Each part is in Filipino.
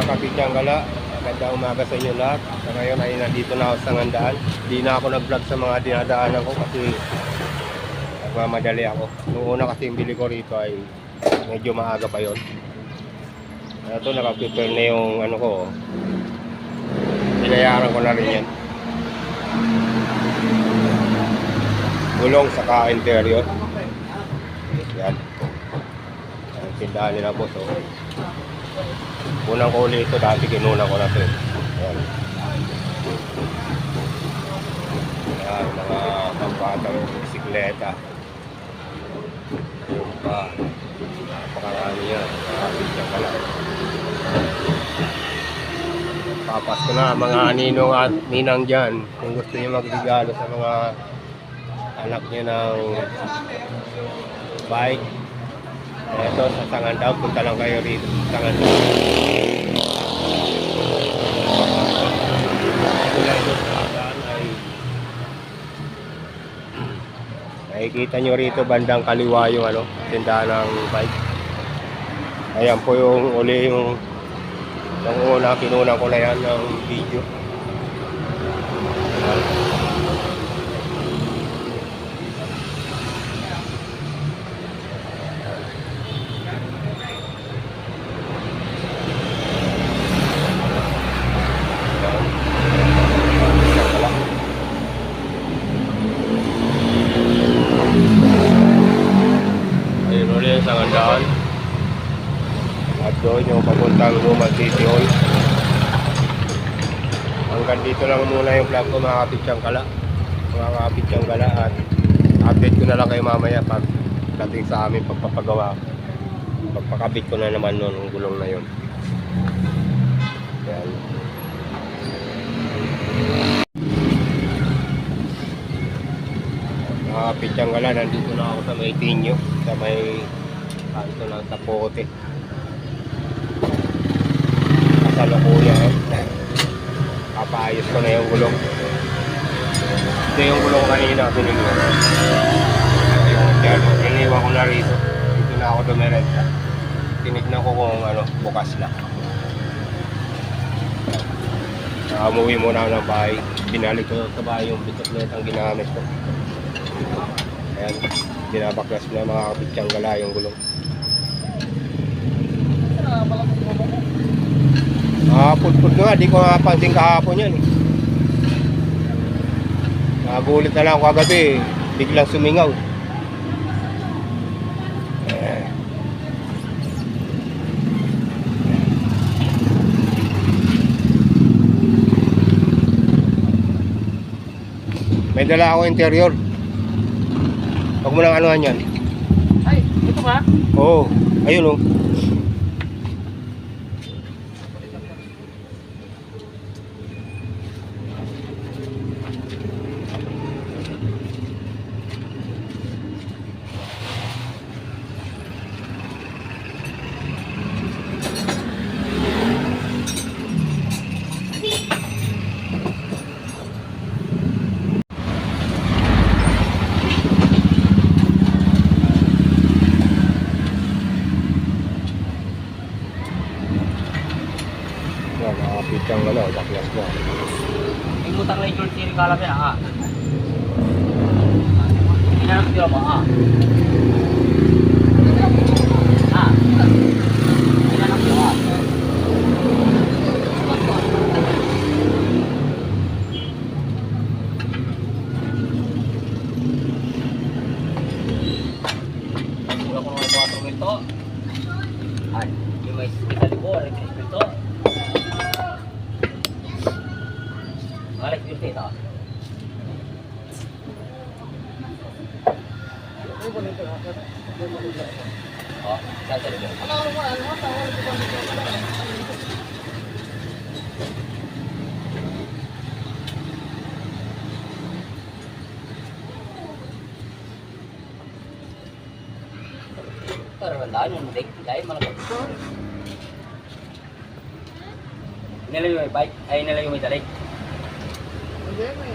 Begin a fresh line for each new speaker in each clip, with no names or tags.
Kapityang Gala, magandang umaga sa inyo lahat. Sa ngayon ay nandito na ako sa Ngandaan. Hindi na ako nag-vlog sa mga dinadaanan ko kasi nagmamadali ako. Noong una kasi yung bili ko rito ay medyo maaga pa yon. Ito naka-prepare na yung ano ko. Binayaran ko na rin yan. Gulong saka interior. Yan. Ang tindahan nila po. So, unang ko ulit ito, dati kinuna ko na ito. Ayan. Ayan, mga pambatang bisikleta. Yung pa, napakarami yan. Nakapityang ka lang. Papasko na mga ninong at ninang dyan. Kung gusto niyo magregalo sa mga anak niyo ng bike. Ito sa Sangandaw, punta lang kayo rito sa Sangandaw. Nakikita nyo rito bandang kaliwa yung ano, tindahan ng bike. Ayan po yung uli yung una kinuna ko na yan ng video. Sa Ngandaan at doon yung papuntang Roman City Hall. Hanggang dito lang muna yung vlog ko mga Kapityang Gala, at update ko na lang kayo mamaya pag dating sa amin pagpapagawa. Pagpakabit ko na naman noon ang gulong na yun. Yan. Mga Kapityang Gala, nandito na ako sa may Tinyo, sa may kanto ng Tapote. Kasalukuyan. Papaayos ko na yung gulong. Ito yung gulong kanina binili ko. Iniwan ko na rito. Dito na ako dumiretsa. Tinignan ko kung ano, bukas lang. Umuwi muna ako ng bahay. Binalik ko sa bahay yung bisikleta ang ginamit ko. Ayan, binabaklas na mga Kapityang Gala yung gulong. Put-put nga, di ko napansin kahapon yan. Nagulit na lang ako kagabi, biglang sumingaw. May dala ako interior. Huwag mo lang anuhan yan.
Ay, ito ba?
Oo, ayun o. Kapityang Gala, baklas na.
May utang na yung siri kalap yan, ha? Hinanap sila ba, ha? Ha? Hinanap sila, ha? Wala ko naman 4 minto. Ay, yung may isa libo, 3 minto. Alex, yung tita. Oh, saan mo? Pero wala yung dahil malapit. Nila yung may bike, ay nila yung may talig. Hindi, may.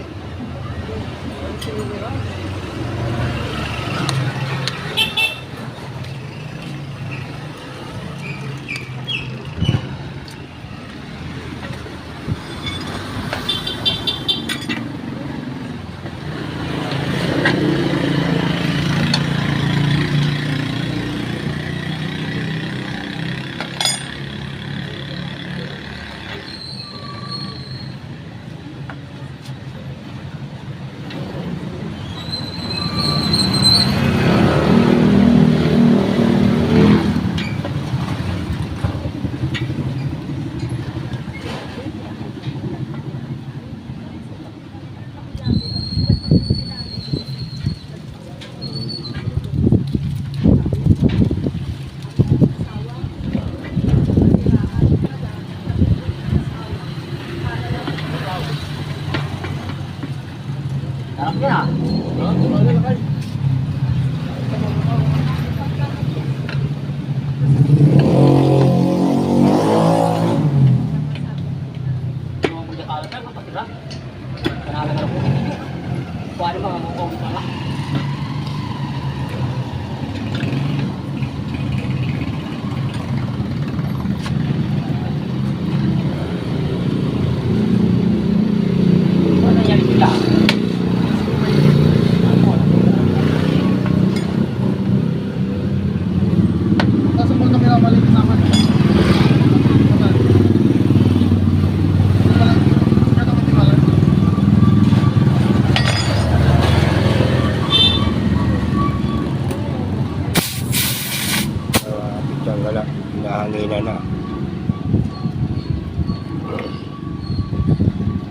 Nahanginan na.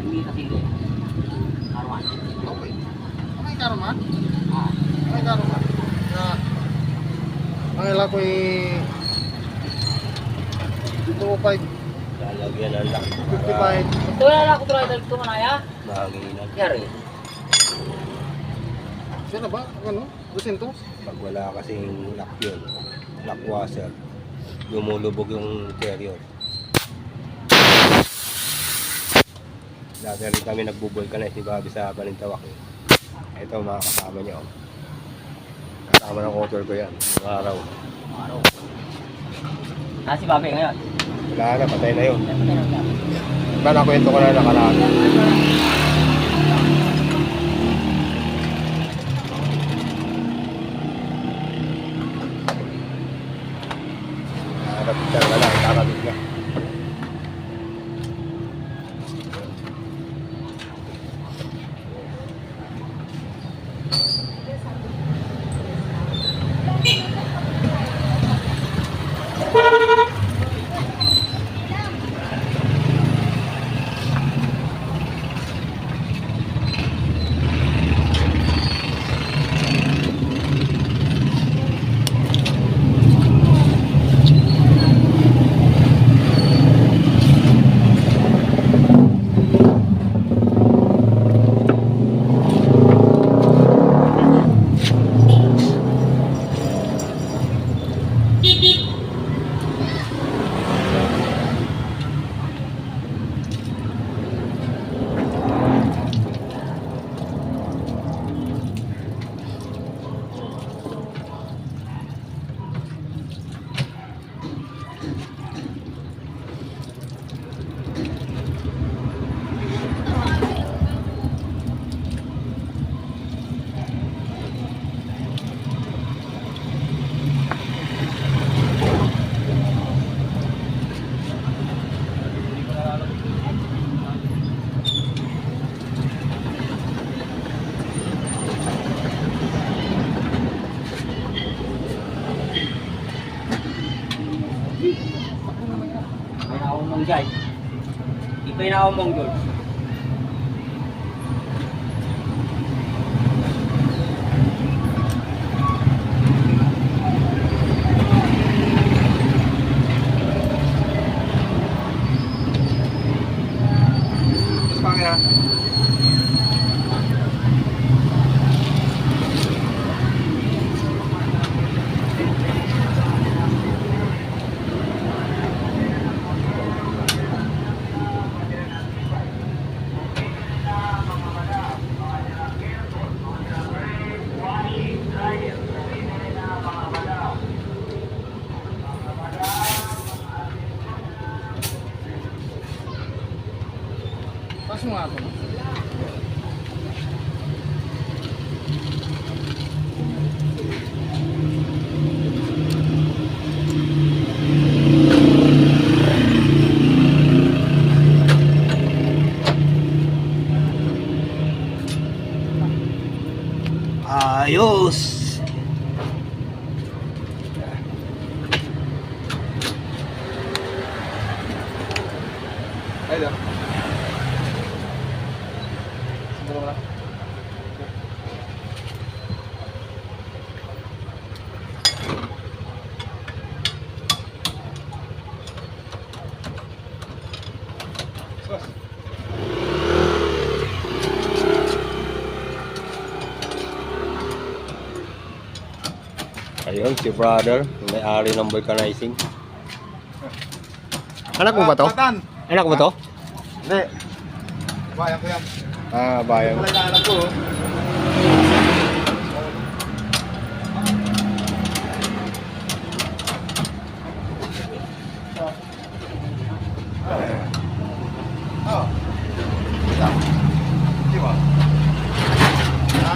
Hindi kasi hindi. Arwan.
Okay. May karoman?
Ah.
May karoman. Na ang ila ko dito ko 5,
Lalagyan na lang.
55.
Ito na ako try dito manaya.
Mahanginan.
Yari.
Sino ba? Ano? 200?
Pag wala kasing lock yun, lock washer, lumulubog yung interior. Dati rin kami nagbubulkanize ni Bobby sa Balintawak. Ito mga kasama niya. Oh. Kasama ng author ko yan. Yung araw.
Araw. Ah, si Babe ngayon.
Wala na, patay na yun.
Ano na lang?
Diba nakwento ko na nakaraan? Kakabit ka na lang, kakabit na.
May naumong dyan. Di pa yung naumong doon.
Pangin na.
Pas mo nga ako.
Ayos!
Ayun. Siguro wala.
Ayun, si brother, yung may-ari ng vulcanizing. Anak mo ba to?
Patan.
Anak mo to?
Hindi. Bayan ko yan.
Ah, bayan.
Wala na anak ko. Oh. Di ba? Ha?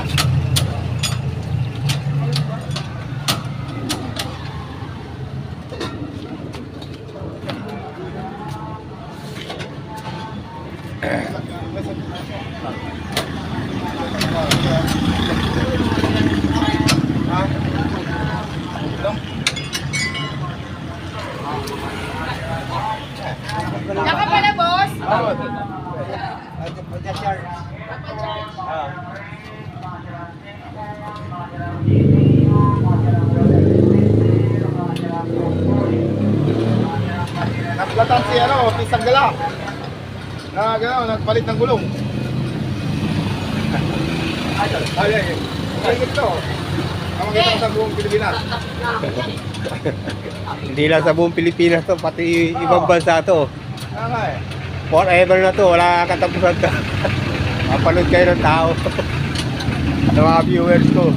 Diyan ka pala, boss.
Naplatan si ano, pisang gala. Na gano'n, nagpalit ng gulong. Ay, ay. Ay, ito. Ang makita ko sa buong Pilipinas.
Hindi lang sa buong Pilipinas to, pati ibang bansa to.
Ano eh?
Forever na to, wala katapusan to. Mapanood kayo ng tao. Ng mga viewers ko.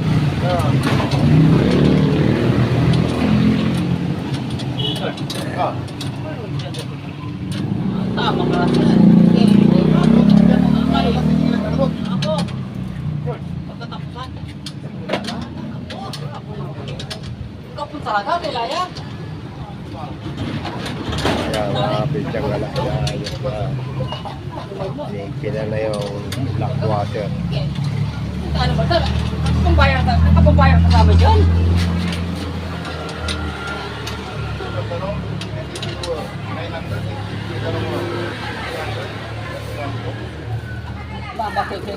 Ah.
Tama ka. Ako. Pagkatapusan. Ikaw po talaga, Tilaya.
Kaya mga pinsang wala. Kaya na yung black water.
Ano ba ito? Nakapambayar ka sa amin dyan.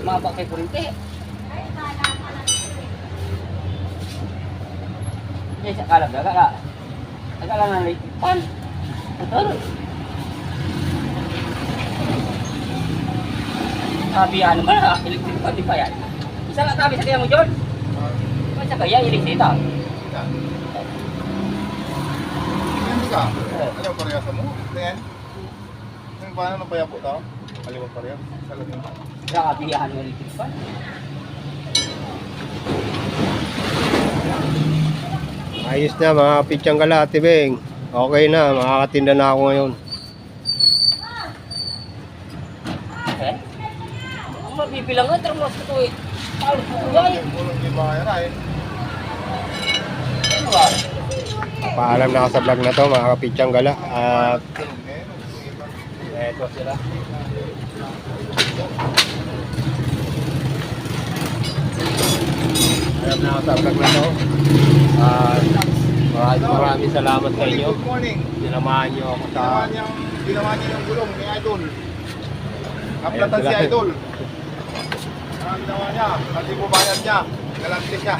Mabakay ko rin te. Yes, akala ka. Akala na nalipan. Betul. Sabi ano ba, electric pa di pa yan. Isa lang sabi sa kaya mo, John. Sa kaya, electric ito.
Hindi ka? Ano parehas mo? Tingnan. Yung paano nang paya po tao? Kaliwag parehas. Salamin.
Grabe yung electric pa.
Ayos na mga pinsang gala, Ate Beng. Okay na, makakatinda na ako ngayon.
Eh? Ang mabibilang nga, termos ko eh. Palos ko buhay.
Mulong di bayan ay.
Ano ba?
Paalam na ako sa vlog na to mga pinsang gala. At eto sila. Paalam na ako sa vlog na to. Maraming salamat sa inyo.
Good morning.
Sinamahan nyo ako sa...
Ginawa niya yung gulong ni Idol. Naplatan
Ayan
si
sila.
Idol. Ang ginawa niya, at di po bayad niya. Galante siya.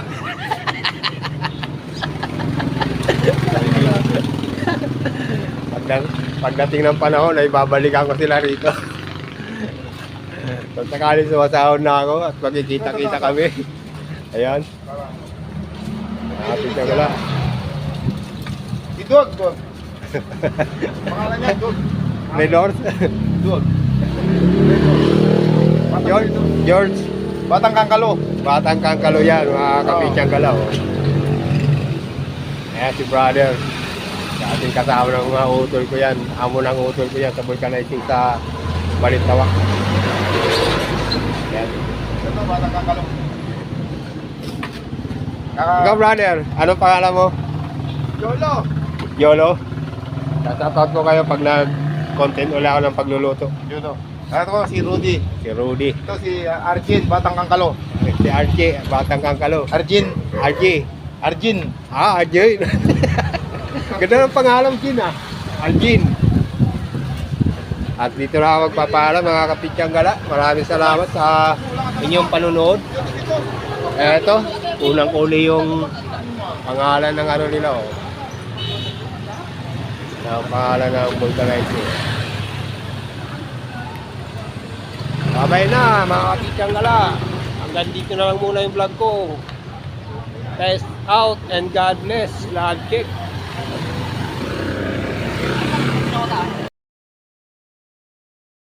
Pagdating ng panahon ay babalikan ko sila rito. Kung sakali sumasahod na ako at magkikita-kita kami. Ayan. Happy ka wala.
Si Dog, Dog. Pangalan niya, Dog.
Redors.
Dog.
George.
Batang Kangkalo.
Batang Kangkalo yan, mga kapisyang galaw. Ayan si brother. Sa ating kasama ng mga utol ko yan. Amo ng utol ko yan sa vulcanizing sa Balintawak. Ayan.
Ito, Batang Kangkalo.
Ikaw brother, anong pangalan mo?
Yolo.
Yolo. Shoutout ko kayo pag nag-content ulit ako ng pagluluto.
Yolo. Ito ko si Rudy.
Si Rudy.
Ito si Arjin, Batang Kangkalo.
Si Archie, Batang Kangkalo.
Arjin.
Archie.
Arjin.
Arjie. Ganda ng pangalan, Jin ah. Arjin. At dito na ako magpapaalam mga kapityang gala. Maraming salamat sa inyong panunood. Eto, unang-uli yung pangalan ng ano nila oh. Ang pangalan ng vulcanizing. Babay na mga kapityang gala. Hanggang dito na lang muna yung vlog ko. Test out and God bless. Lahat kick.